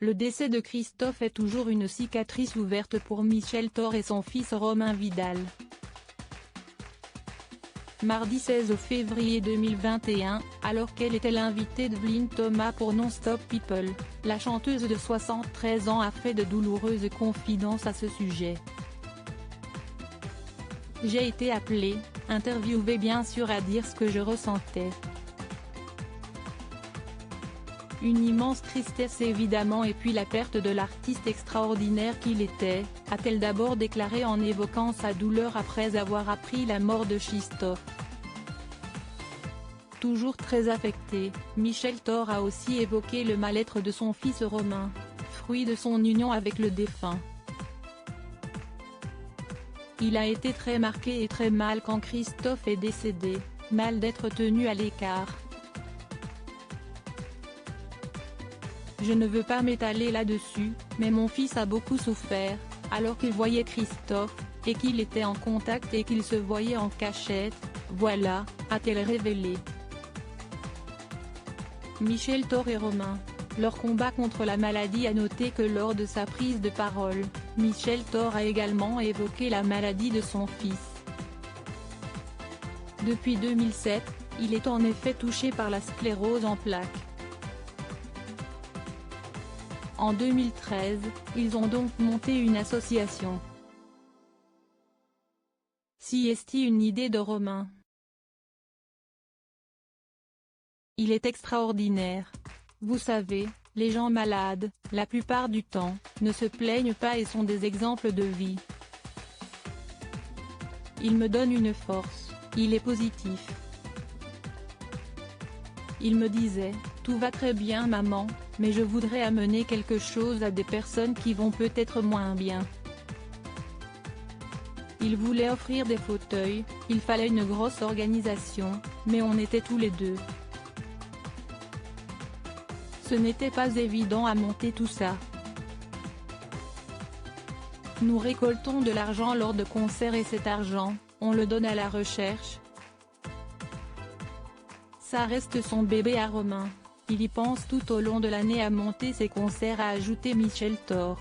le décès de Christophe est toujours une cicatrice ouverte pour Michel Thor et son fils Romain Vidal. Mardi 16 février 2021, alors qu'elle était l'invitée de Blin Thomas pour Non-Stop People, la chanteuse de 73 ans a fait de douloureuses confidences à ce sujet. J'ai été appelée, interviewée bien sûr à dire ce que je ressentais. Une immense tristesse évidemment et puis la perte de l'artiste extraordinaire qu'il était, a-t-elle d'abord déclaré en évoquant sa douleur après avoir appris la mort de Christophe. Toujours très affecté, Michel Thor a aussi évoqué le mal-être de son fils Romain, fruit de son union avec le défunt. Il a été très marqué et très mal quand Christophe est décédé, mal d'être tenu à l'écart. Je ne veux pas m'étaler là-dessus, mais mon fils a beaucoup souffert, alors qu'il voyait Christophe, et qu'il était en contact et qu'il se voyait en cachette, voilà, a-t-elle révélé. Michel Thor et Romain, leur combat contre la maladie. A noter que lors de sa prise de parole, Michel Thor a également évoqué la maladie de son fils. Depuis 2007, il est en effet touché par la sclérose en plaques. En 2013, ils ont donc monté une association. Si est une idée de Romain. Il est extraordinaire. Vous savez, les gens malades, la plupart du temps, ne se plaignent pas et sont des exemples de vie. Il me donne une force, il est positif. Il me disait, tout va très bien maman, mais je voudrais amener quelque chose à des personnes qui vont peut-être moins bien. Il voulait offrir des fauteuils, il fallait une grosse organisation, mais on était tous les deux. Ce n'était pas évident à monter tout ça. Nous récoltons de l'argent lors de concerts et cet argent, on le donne à la recherche. Ça reste son bébé à Romain. Il y pense tout au long de l'année à monter ses concerts, a ajouté Michel Thor.